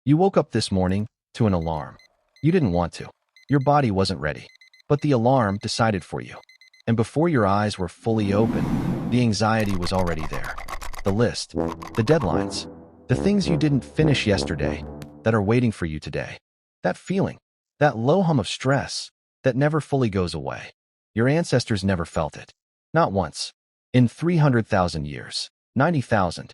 You woke up this morning to an alarm. You didn't want to. Your body wasn't ready. But the alarm decided for you. And before your eyes were fully open, the anxiety was already there. The list, the deadlines, the things you didn't finish yesterday that are waiting for you today. That feeling, that low hum of stress that never fully goes away. Your ancestors never felt it. Not once. In 300,000 years. 90,000.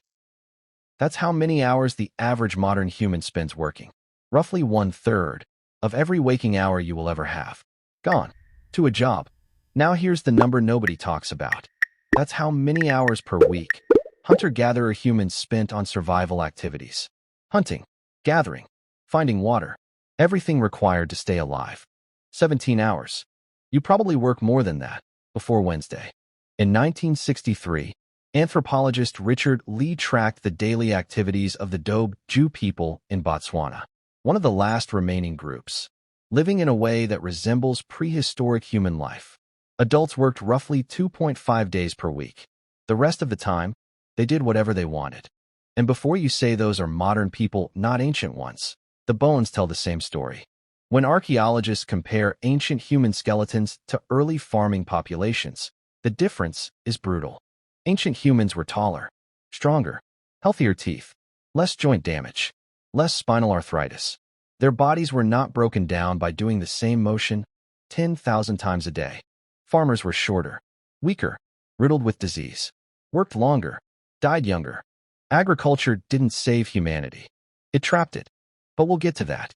That's how many hours the average modern human spends working. Roughly 1/3 of every waking hour you will ever have. Gone. To a job. Now here's the number nobody talks about. That's how many hours per week hunter-gatherer humans spent on survival activities. Hunting, gathering, finding water, everything required to stay alive. 17 hours. You probably work more than that before Wednesday. In 1963, anthropologist Richard Lee tracked the daily activities of the Dobe Jew people in Botswana, one of the last remaining groups, living in a way that resembles prehistoric human life. Adults worked roughly 2.5 days per week. The rest of the time, they did whatever they wanted. And before you say those are modern people, not ancient ones, the bones tell the same story. When archaeologists compare ancient human skeletons to early farming populations, the difference is brutal. Ancient humans were taller, stronger, healthier teeth, less joint damage, less spinal arthritis. Their bodies were not broken down by doing the same motion 10,000 times a day. Farmers were shorter, weaker, riddled with disease, worked longer, died younger. Agriculture didn't save humanity. It trapped it. But we'll get to that.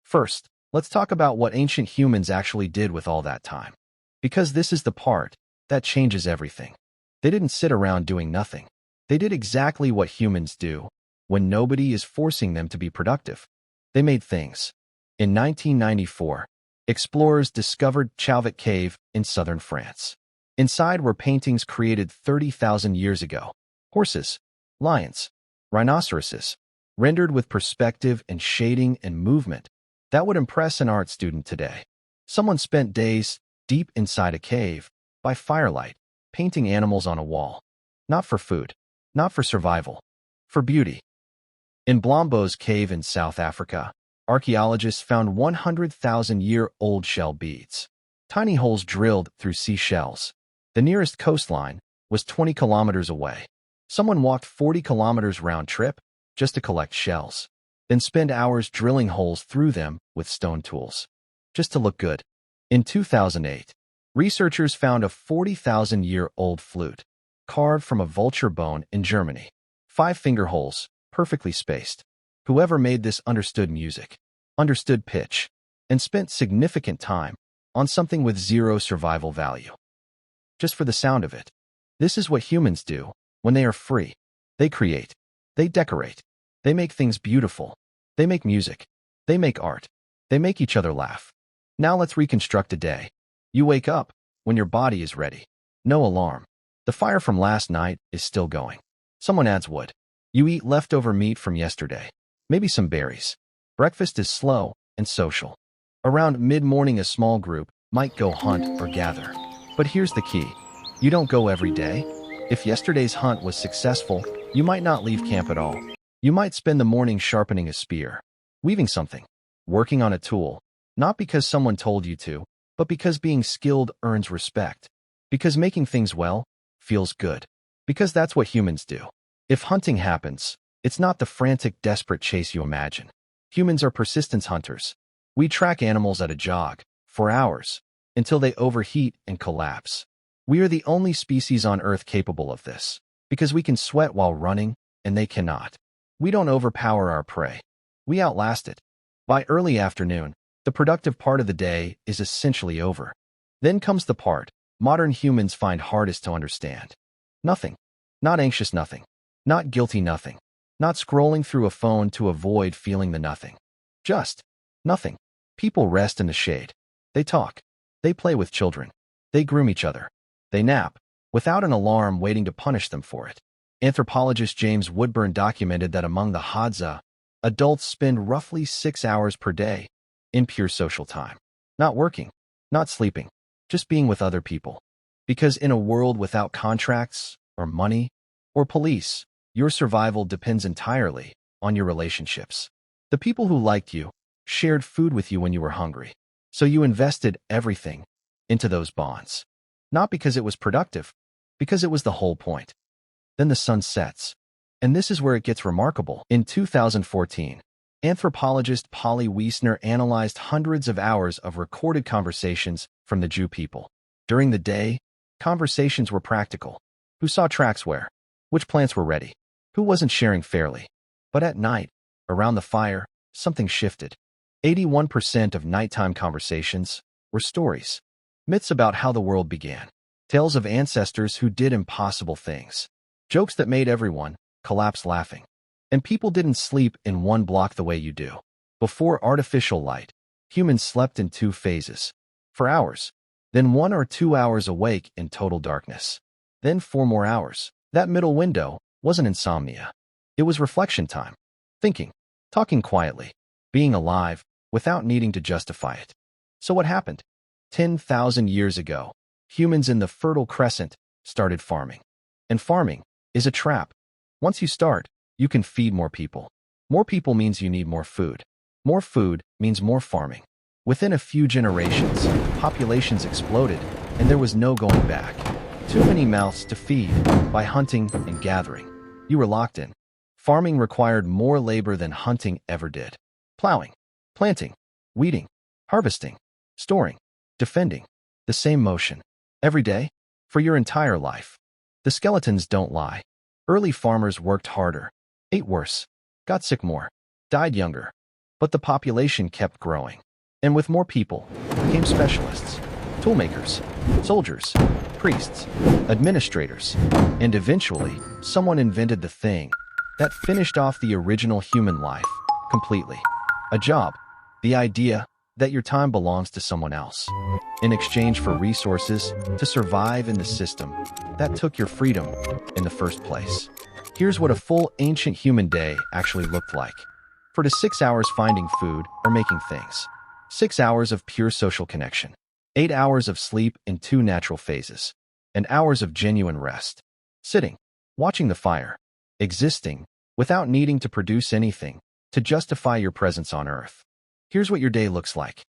First, let's talk about what ancient humans actually did with all that time. Because this is the part that changes everything. They didn't sit around doing nothing. They did exactly what humans do when nobody is forcing them to be productive. They made things. In 1994, explorers discovered Chauvet Cave in southern France. Inside were paintings created 30,000 years ago. Horses, lions, rhinoceroses, rendered with perspective and shading and movement that would impress an art student today. Someone spent days deep inside a cave, by firelight, painting animals on a wall. Not for food, not for survival, for beauty. In Blombos Cave in South Africa, archaeologists found 100,000-year-old shell beads. Tiny holes drilled through seashells. The nearest coastline was 20 kilometers away. Someone walked 40 kilometers round trip just to collect shells, then spend hours drilling holes through them with stone tools, just to look good. In 2008, researchers found a 40,000-year-old flute, carved from a vulture bone in Germany. 5 finger holes, perfectly spaced. Whoever made this understood music, understood pitch, and spent significant time on something with zero survival value. Just for the sound of it. This is what humans do when they are free. They create. They decorate. They make things beautiful. They make music. They make art. They make each other laugh. Now let's reconstruct a day. You wake up when your body is ready. No alarm. The fire from last night is still going. Someone adds wood. You eat leftover meat from yesterday. Maybe some berries. Breakfast is slow and social. Around mid-morning, a small group might go hunt or gather. But here's the key. You don't go every day. If yesterday's hunt was successful, you might not leave camp at all. You might spend the morning sharpening a spear, weaving something, working on a tool, not because someone told you to, but because being skilled earns respect. Because making things well feels good. Because that's what humans do. If hunting happens, it's not the frantic, desperate chase you imagine. Humans are persistence hunters. We track animals at a jog, for hours, until they overheat and collapse. We are the only species on Earth capable of this, because we can sweat while running, and they cannot. We don't overpower our prey. We outlast it. By early afternoon, the productive part of the day is essentially over. Then comes the part modern humans find hardest to understand. Nothing. Not anxious nothing. Not guilty nothing. Not scrolling through a phone to avoid feeling the nothing. Just nothing. People rest in the shade. They talk. They play with children. They groom each other. They nap, without an alarm waiting to punish them for it. Anthropologist James Woodburn documented that among the Hadza, adults spend roughly 6 hours per day in pure social time. Not working, not sleeping, just being with other people. Because in a world without contracts, or money, or police, your survival depends entirely on your relationships. The people who liked you shared food with you when you were hungry. So you invested everything into those bonds. Not because it was productive, because it was the whole point. Then the sun sets. And this is where it gets remarkable. In 2014, anthropologist Polly Wiesner analyzed hundreds of hours of recorded conversations from the Jew people. During the day, conversations were practical. Who saw tracks where? Which plants were ready? Who wasn't sharing fairly? But at night, around the fire, something shifted. 81% of nighttime conversations were stories. Myths about how the world began. Tales of ancestors who did impossible things. Jokes that made everyone collapse laughing. And people didn't sleep in one block the way you do. Before artificial light, humans slept in two phases. For hours. Then 1 or 2 hours awake in total darkness. Then 4 more hours. That middle window wasn't insomnia. It was reflection time. Thinking. Talking quietly. Being alive without needing to justify it. So what happened? 10,000 years ago, humans in the Fertile Crescent started farming. And farming is a trap. Once you start, you can feed more people. More people means you need more food. More food means more farming. Within a few generations, populations exploded, and there was no going back. Too many mouths to feed. By hunting and gathering, you were locked in. Farming required more labor than hunting ever did. Plowing, planting, weeding, harvesting, storing, defending. The same motion. Every day, for your entire life. The skeletons don't lie. Early farmers worked harder, ate worse, got sick more, died younger. But the population kept growing. And with more people, came specialists, toolmakers, soldiers, priests, administrators, and eventually, someone invented the thing that finished off the original human life completely. A job, the idea that your time belongs to someone else, in exchange for resources to survive in the system that took your freedom in the first place. Here's what a full ancient human day actually looked like. 4 to 6 hours finding food or making things. 6 hours of pure social connection. 8 hours of sleep in 2 natural phases. And hours of genuine rest. Sitting, watching the fire, existing, without needing to produce anything to justify your presence on Earth. Here's what your day looks like.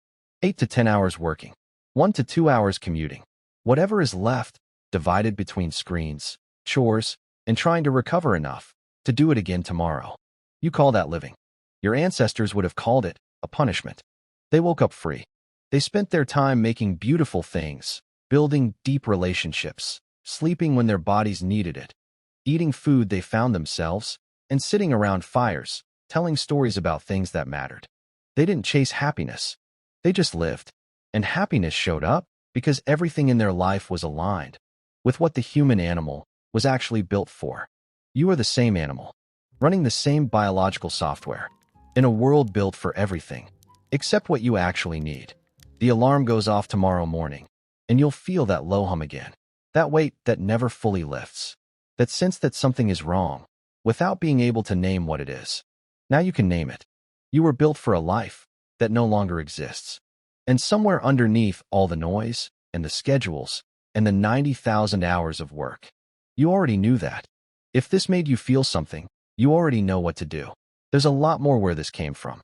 8 to 10 hours working. 1 to 2 hours commuting. Whatever is left, divided between screens, chores, and trying to recover enough to do it again tomorrow. You call that living. Your ancestors would have called it a punishment. They woke up free. They spent their time making beautiful things, building deep relationships, sleeping when their bodies needed it, eating food they found themselves, and sitting around fires, telling stories about things that mattered. They didn't chase happiness. They just lived. And happiness showed up because everything in their life was aligned with what the human animal was actually built for. You are the same animal, running the same biological software, in a world built for everything, except what you actually need. The alarm goes off tomorrow morning, and you'll feel that low hum again, that weight that never fully lifts, that sense that something is wrong, without being able to name what it is. Now you can name it. You were built for a life that no longer exists. And somewhere underneath all the noise, and the schedules, and the 90,000 hours of work, you already knew that. If this made you feel something, you already know what to do. There's a lot more where this came from.